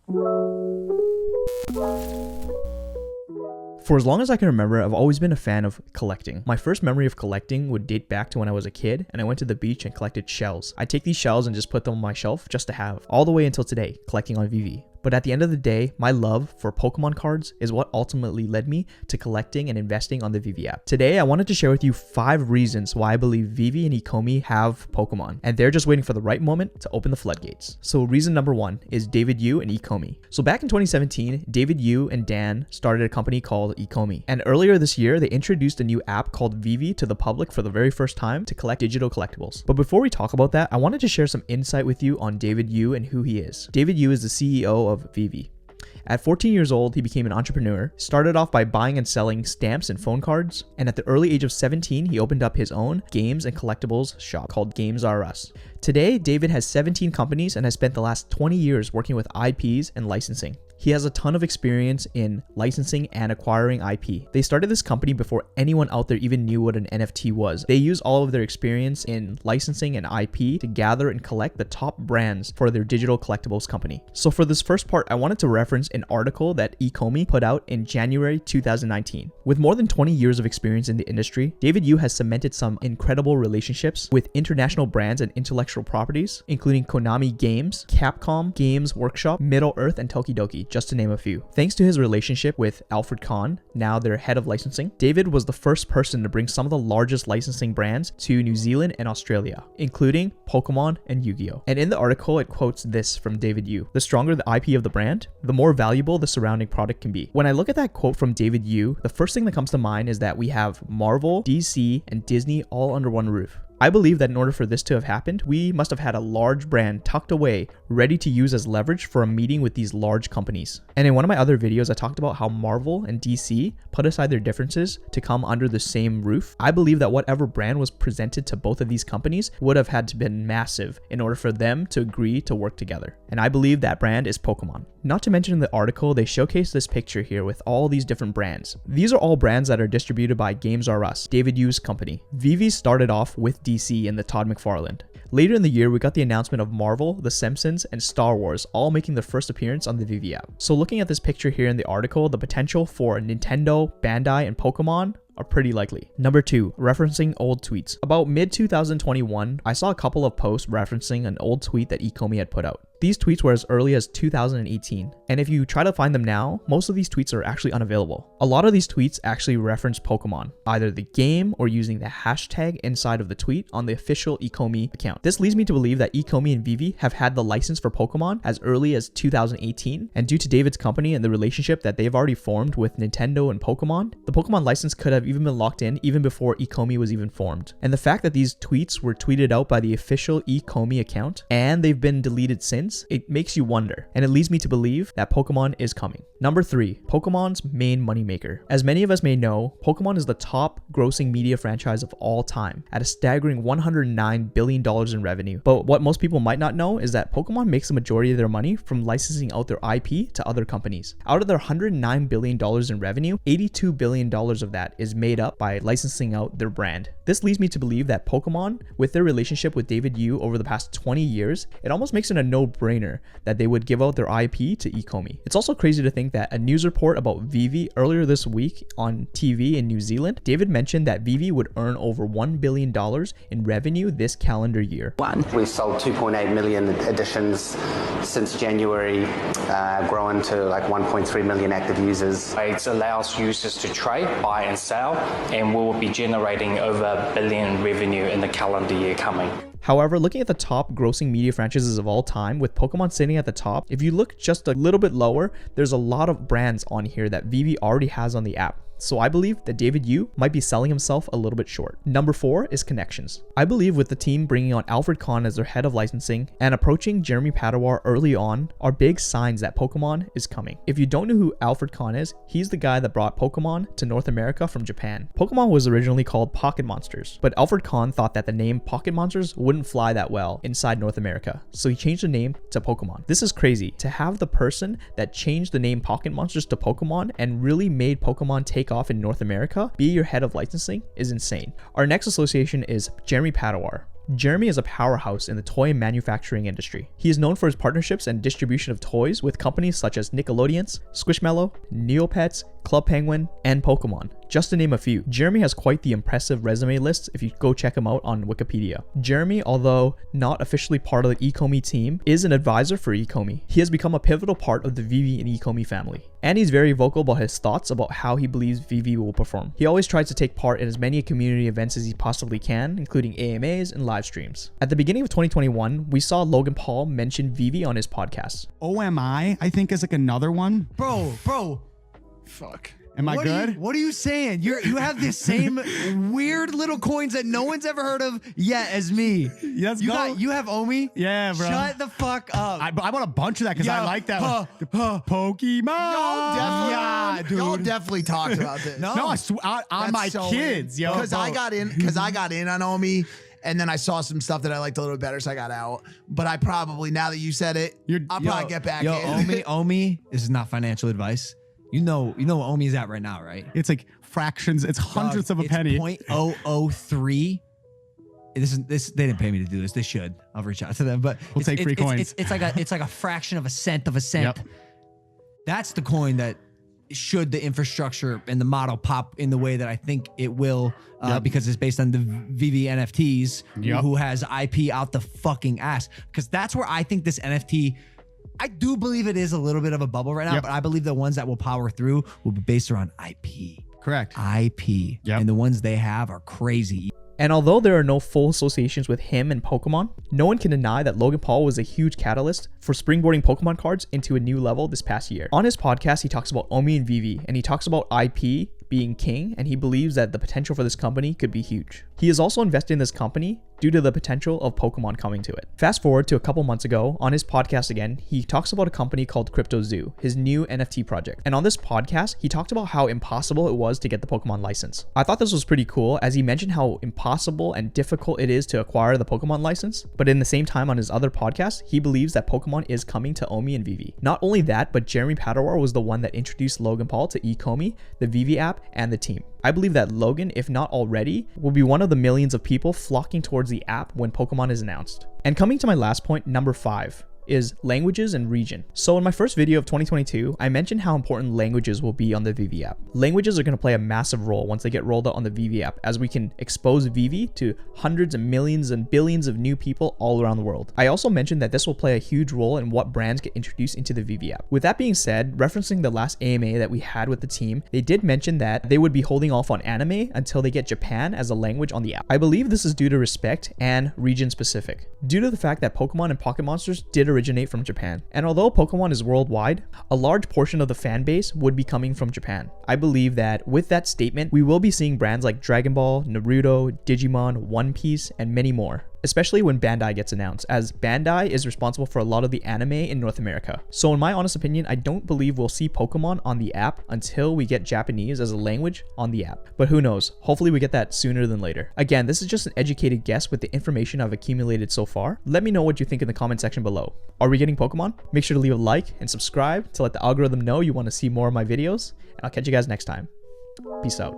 For as long as I can remember, I've always been a fan of collecting. My first memory of collecting would date back to when I was a kid and I went to the beach and collected shells. I'd take these shells and just put them on my shelf just to have, all the way until today, collecting on Veve. But at the end of the day, my love for Pokemon cards is what ultimately led me to collecting and investing on the Veve app. Today, I wanted to share with you 5 reasons why I believe Veve and Ecomi have Pokemon, and they're just waiting for the right moment to open the floodgates. So reason number 1 is David Yu and Ecomi. So back in 2017, David Yu and Dan started a company called Ecomi. And earlier this year, they introduced a new app called Veve to the public for the very first time to collect digital collectibles. But before we talk about that, I wanted to share some insight with you on David Yu and who he is. David Yu is the CEO of Veve. At 14 years old, he became an entrepreneur, started off by buying and selling stamps and phone cards, and at the early age of 17, he opened up his own games and collectibles shop called Games R Us. Today, David has 17 companies and has spent the last 20 years working with IPs and licensing. He has a ton of experience in licensing and acquiring IP. They started this company before anyone out there even knew what an NFT was. They use all of their experience in licensing and IP to gather and collect the top brands for their digital collectibles company. So for this first part, I wanted to reference an article that Ecomi put out in January 2019. With more than 20 years of experience in the industry, David Yu has cemented some incredible relationships with international brands and intellectual properties, including Konami Games, Capcom, Games Workshop, Middle-earth, and Tokidoki, just to name a few. Thanks to his relationship with Alfred Kahn, now their head of licensing, David was the first person to bring some of the largest licensing brands to New Zealand and Australia, including Pokemon and Yu-Gi-Oh! And in the article, it quotes this from David Yu: "The stronger the IP of the brand, the more valuable the surrounding product can be." When I look at that quote from David Yu, the first thing that comes to mind is that we have Marvel, DC, and Disney all under one roof. I believe that in order for this to have happened, we must have had a large brand tucked away, ready to use as leverage for a meeting with these large companies. And in one of my other videos, I talked about how Marvel and DC put aside their differences to come under the same roof. I believe that whatever brand was presented to both of these companies would have had to been massive in order for them to agree to work together. And I believe that brand is Pokemon. Not to mention in the article, they showcase this picture here with all these different brands. These are all brands that are distributed by Games R Us, David Yu's company. Veve started off with DC and the Todd McFarlane. Later in the year, we got the announcement of Marvel, The Simpsons, and Star Wars all making their first appearance on the Veve app. So looking at this picture here in the article, the potential for Nintendo, Bandai, and Pokemon are pretty likely. Number 2, referencing old tweets. About mid-2021, I saw a couple of posts referencing an old tweet that Ecomi had put out. These tweets were as early as 2018, and if you try to find them now, most of these tweets are actually unavailable. A lot of these tweets actually reference Pokemon, either the game or using the hashtag inside of the tweet on the official Ecomi account. This leads me to believe that Ecomi and Veve have had the license for Pokemon as early as 2018, and due to David's company and the relationship that they've already formed with Nintendo and Pokemon, the Pokemon license could have even been locked in even before Ecomi was even formed. And the fact that these tweets were tweeted out by the official Ecomi account, and they've been deleted since, it makes you wonder, and it leads me to believe that Pokemon is coming. Number 3, Pokemon's main moneymaker. As many of us may know, Pokemon is the top grossing media franchise of all time at a staggering $109 billion in revenue. But what most people might not know is that Pokemon makes the majority of their money from licensing out their IP to other companies. Out of their $109 billion in revenue, $82 billion of that is made up by licensing out their brand. This leads me to believe that Pokemon, with their relationship with David Yu over the past 20 years, it almost makes it a no-brainer that they would give out their IP to Ecomi. It's also crazy to think that a news report about Veve earlier this week on TV in New Zealand, David mentioned that Veve would earn over $1 billion in revenue this calendar year. We've sold 2.8 million editions since January, growing to like 1.3 million active users. It allows users to trade, buy and sell, and we will be generating over $1 billion revenue in the calendar year coming. However, looking at the top grossing media franchises of all time, with Pokemon sitting at the top, if you look just a little bit lower, there's a lot of brands on here that Veve already has on the app. So I believe that David Yu might be selling himself a little bit short. Number 4 is connections. I believe with the team bringing on Alfred Kahn as their head of licensing and approaching Jeremy Padawar early on are big signs that Pokemon is coming. If you don't know who Alfred Kahn is, he's the guy that brought Pokemon to North America from Japan. Pokemon was originally called Pocket Monsters, but Alfred Kahn thought that the name Pocket Monsters wouldn't fly that well inside North America, so he changed the name to Pokemon. This is crazy. To have the person that changed the name Pocket Monsters to Pokemon and really made Pokemon take off in North America be your head of licensing is insane. Our next association is Jeremy Padawar. Jeremy is a powerhouse in the toy manufacturing industry. He is known for his partnerships and distribution of toys with companies such as Nickelodeon's, Squishmallow, Neopets, Club Penguin, and Pokemon, just to name a few. Jeremy has quite the impressive resume list if you go check him out on Wikipedia. Jeremy, although not officially part of the Ecomi team, is an advisor for Ecomi. He has become a pivotal part of the Veve and Ecomi family, and he's very vocal about his thoughts about how he believes Veve will perform. He always tries to take part in as many community events as he possibly can, including AMAs and live streams. At the beginning of 2021, we saw Logan Paul mention Veve on his podcast. OMI, I think, is like another one. Bro. Fuck. Am I good? What are you saying? You have the same weird little coins that no one's ever heard of yet as me. Let's go. You have OMI? Yeah, bro. Shut the fuck up. I bought a bunch of that because I like that one. Pokemon. Yeah, dude. Y'all definitely talked about this. No, on my so kids, yo. Because I got in on OMI, and then I saw some stuff that I liked a little bit better, so I got out. But I probably, now that you said it, I'll probably get back in. OMI, this is not financial advice. You know what OMI is at right now, right? It's like fractions. It's hundredths of a penny. 0.003. This they didn't pay me to do this. They should. I'll reach out to them. But we'll take free coins. It's like a fraction of a cent of a cent. Yep. That's the coin that should the infrastructure and the model pop in the way that I think it will, because it's based on the Veve NFTs, who has IP out the fucking ass. Because that's where I think this NFT, I do believe it is a little bit of a bubble right now, but I believe the ones that will power through will be based around IP. Correct. IP. Yep. And the ones they have are crazy. And although there are no full associations with him and Pokemon, no one can deny that Logan Paul was a huge catalyst for springboarding Pokemon cards into a new level this past year. On his podcast, he talks about OMI and Veve, and he talks about IP being king, and he believes that the potential for this company could be huge. He is also invested in this company due to the potential of Pokemon coming to it. Fast forward to a couple months ago, on his podcast again, he talks about a company called Crypto Zoo, his new NFT project. And on this podcast, he talked about how impossible it was to get the Pokemon license. I thought this was pretty cool, as he mentioned how impossible and difficult it is to acquire the Pokemon license, but in the same time on his other podcast, he believes that Pokemon is coming to OMI and Veve. Not only that, but Jeremy Padawar was the one that introduced Logan Paul to Ecomi, the Veve app, and the team. I believe that Logan, if not already, will be one of the millions of people flocking towards the app when Pokemon is announced. And coming to my last point, number 5, is languages and region. So in my first video of 2022, I mentioned how important languages will be on the Veve app. Languages are going to play a massive role once they get rolled out on the Veve app, as we can expose Veve to hundreds of millions and billions of new people all around the world. I also mentioned that this will play a huge role in what brands get introduced into the Veve app. With that being said, referencing the last AMA that we had with the team, they did mention that they would be holding off on anime until they get Japan as a language on the app. I believe this is due to respect and region specific, due to the fact that Pokemon and Pocket Monsters did originate from Japan. And although Pokemon is worldwide, a large portion of the fan base would be coming from Japan. I believe that with that statement, we will be seeing brands like Dragon Ball, Naruto, Digimon, One Piece, and many more, especially when Bandai gets announced, as Bandai is responsible for a lot of the anime in North America. So in my honest opinion, I don't believe we'll see Pokemon on the app until we get Japanese as a language on the app. But who knows? Hopefully we get that sooner than later. Again, this is just an educated guess with the information I've accumulated so far. Let me know what you think in the comment section below. Are we getting Pokemon? Make sure to leave a like and subscribe to let the algorithm know you want to see more of my videos, and I'll catch you guys next time. Peace out.